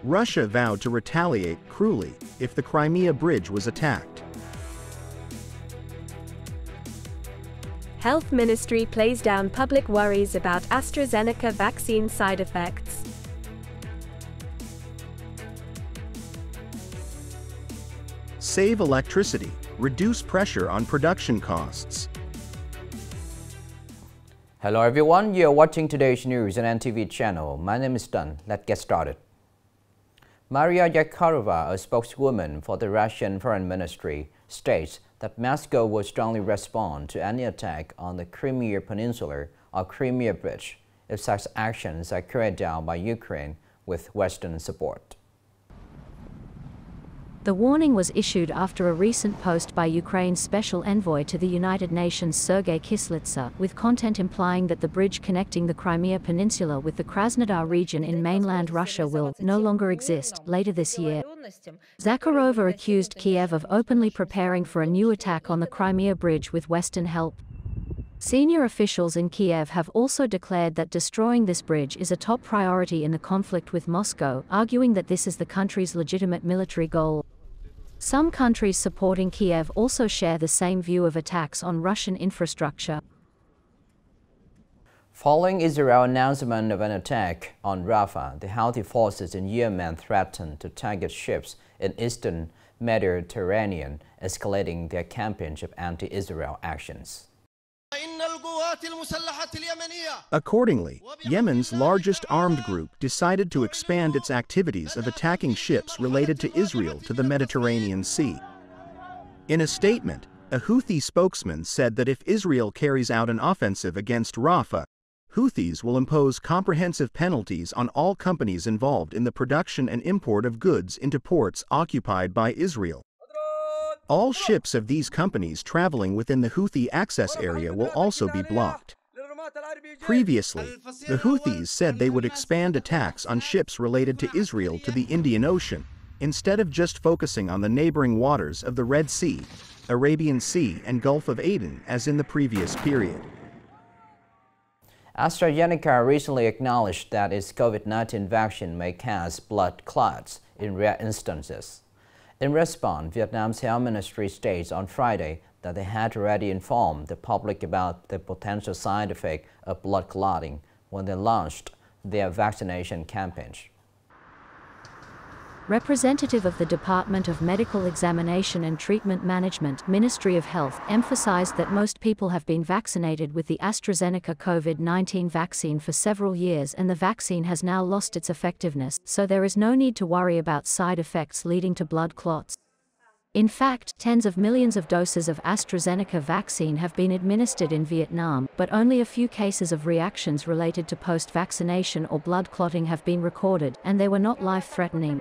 Russia vowed to retaliate cruelly if the Crimea bridge was attacked. Health Ministry plays down public worries about AstraZeneca vaccine side effects. Save electricity, reduce pressure on production costs. Hello everyone, you're watching today's news on NTV channel. My name is Tan. Let's get started. Maria Zakharova, a spokeswoman for the Russian Foreign Ministry, states that Moscow will strongly respond to any attack on the Crimea Peninsula or Crimea Bridge if such actions are carried out by Ukraine with Western support. The warning was issued after a recent post by Ukraine's special envoy to the United Nations Sergei Kislitsa, with content implying that the bridge connecting the Crimea Peninsula with the Krasnodar region in mainland Russia will no longer exist later this year. Zakharova accused Kiev of openly preparing for a new attack on the Crimea bridge with Western help. Senior officials in Kiev have also declared that destroying this bridge is a top priority in the conflict with Moscow, arguing that this is the country's legitimate military goal. Some countries supporting Kiev also share the same view of attacks on Russian infrastructure. Following Israel's announcement of an attack on Rafah, the Houthi forces in Yemen threatened to target ships in eastern Mediterranean, escalating their campaign of anti-Israel actions. Accordingly, Yemen's largest armed group decided to expand its activities of attacking ships related to Israel to the Mediterranean Sea. In a statement, a Houthi spokesman said that if Israel carries out an offensive against Rafah, Houthis will impose comprehensive penalties on all companies involved in the production and import of goods into ports occupied by Israel. All ships of these companies traveling within the Houthi access area will also be blocked. Previously, the Houthis said they would expand attacks on ships related to Israel to the Indian Ocean, instead of just focusing on the neighboring waters of the Red Sea, Arabian Sea, and Gulf of Aden as in the previous period. AstraZeneca recently acknowledged that its COVID-19 vaccine may cause blood clots in rare instances. In response, Vietnam's Health Ministry states on Friday that they had already informed the public about the potential side effect of blood clotting when they launched their vaccination campaign. Representative of the Department of Medical Examination and Treatment Management, Ministry of Health, emphasized that most people have been vaccinated with the AstraZeneca COVID-19 vaccine for several years and the vaccine has now lost its effectiveness, so there is no need to worry about side effects leading to blood clots. In fact, tens of millions of doses of AstraZeneca vaccine have been administered in Vietnam, but only a few cases of reactions related to post-vaccination or blood clotting have been recorded, and they were not life-threatening.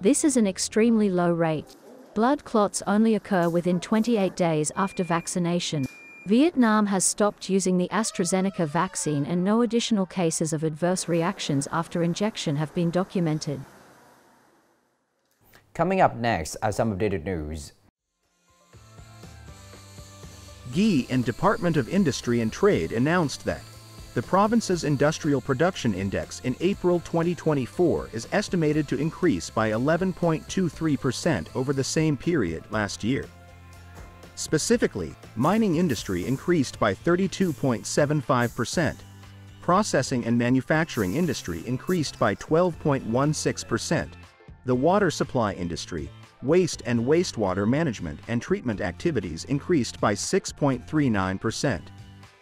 This is an extremely low rate. Blood clots only occur within 28 days after vaccination. Vietnam has stopped using the AstraZeneca vaccine and no additional cases of adverse reactions after injection have been documented. Coming up next are some updated news. GI and Department of Industry and Trade announced that the province's Industrial Production Index in April 2024 is estimated to increase by 11.23% over the same period last year. Specifically, mining industry increased by 32.75%, processing and manufacturing industry increased by 12.16%, the water supply industry, waste and wastewater management and treatment activities increased by 6.39%.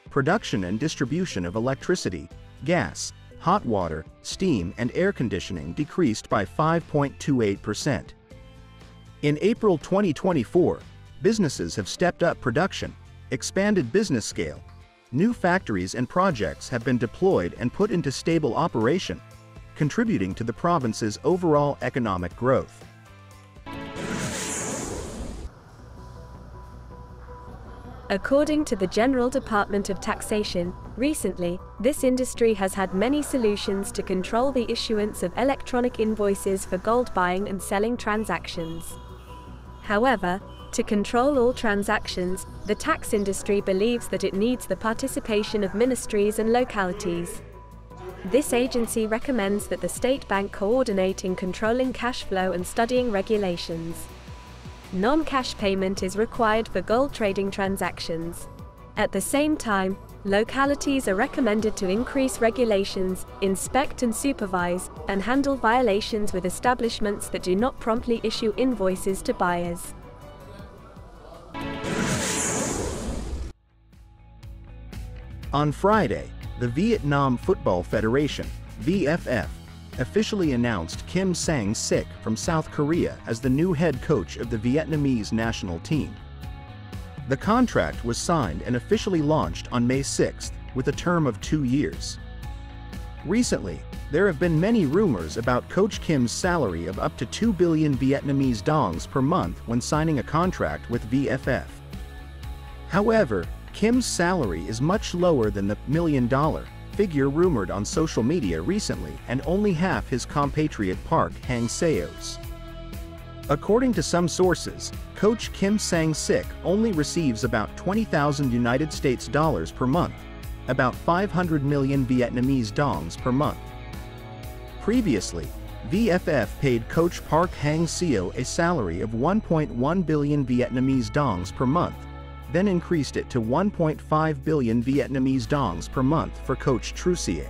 Production and distribution of electricity, gas, hot water, steam, and air conditioning decreased by 5.28%. In April 2024, businesses have stepped up production, expanded business scale. New factories and projects have been deployed and put into stable operation, contributing to the province's overall economic growth. According to the General Department of Taxation, recently, this industry has had many solutions to control the issuance of electronic invoices for gold buying and selling transactions. However, to control all transactions, the tax industry believes that it needs the participation of ministries and localities. This agency recommends that the state bank coordinate in controlling cash flow and studying regulations. Non-cash payment is required for gold trading transactions. At the same time, localities are recommended to increase regulations, inspect and supervise, and handle violations with establishments that do not promptly issue invoices to buyers. On Friday, the Vietnam Football Federation, VFF, officially announced Kim Sang-sik from South Korea as the new head coach of the Vietnamese national team. The contract was signed and officially launched on May 6th, with a term of 2 years. Recently, there have been many rumors about Coach Kim's salary of up to 2 billion Vietnamese dongs per month when signing a contract with VFF. However, Kim's salary is much lower than the $1 million figure rumored on social media recently, and only half his compatriot Park Hang-seo's. According to some sources, Coach Kim Sang-sik only receives about 20,000 United States dollars per month, about 500 million Vietnamese dongs per month. Previously, VFF paid Coach Park Hang-seo a salary of 1.1 billion Vietnamese dongs per month, then increased it to 1.5 billion Vietnamese dongs per month for Coach Trussier.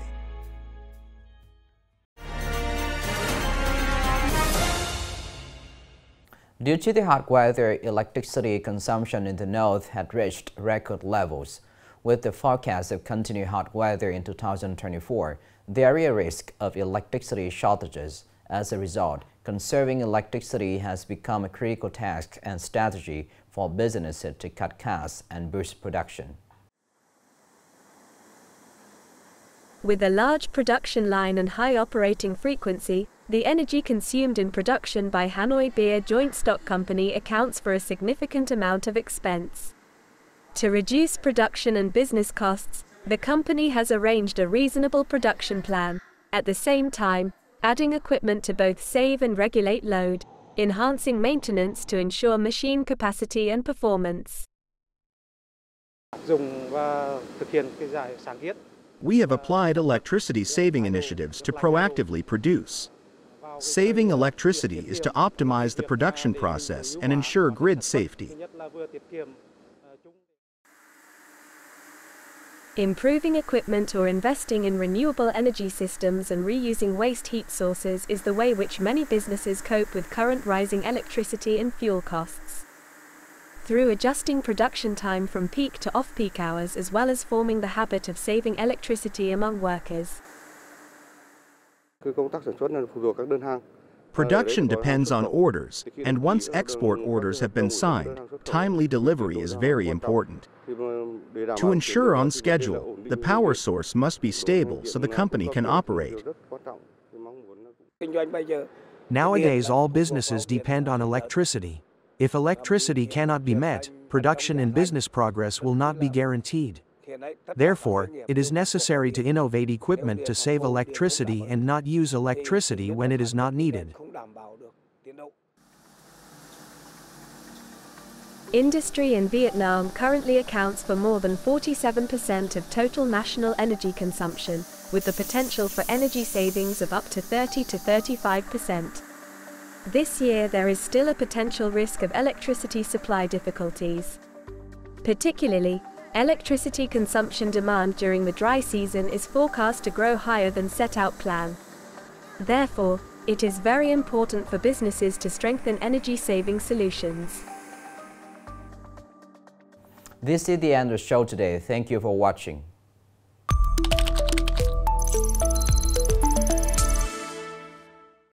Due to the hot weather, electricity consumption in the north had reached record levels. With the forecast of continued hot weather in 2024, there is a risk of electricity shortages. As a result, conserving electricity has become a critical task and strategy for businesses to cut costs and boost production. With a large production line and high operating frequency, the energy consumed in production by Hanoi Beer Joint Stock Company accounts for a significant amount of expense. To reduce production and business costs, the company has arranged a reasonable production plan, at the same time, adding equipment to both save and regulate load, enhancing maintenance to ensure machine capacity and performance. We have applied electricity-saving initiatives to proactively produce. Saving electricity is to optimize the production process and ensure grid safety. Improving equipment or investing in renewable energy systems and reusing waste heat sources is the way which many businesses cope with current rising electricity and fuel costs. Through adjusting production time from peak to off-peak hours, as well as forming the habit of saving electricity among workers. Production depends on orders, and once export orders have been signed, timely delivery is very important. To ensure on schedule, the power source must be stable so the company can operate. Nowadays, all businesses depend on electricity. If electricity cannot be met, production and business progress will not be guaranteed. Therefore, it is necessary to innovate equipment to save electricity and not use electricity when it is not needed. Industry in Vietnam currently accounts for more than 47% of total national energy consumption, with the potential for energy savings of up to 30 to 35%. This year there is still a potential risk of electricity supply difficulties. Particularly, electricity consumption demand during the dry season is forecast to grow higher than set out plan. Therefore, it is very important for businesses to strengthen energy-saving solutions. This is the end of the show today. Thank you for watching.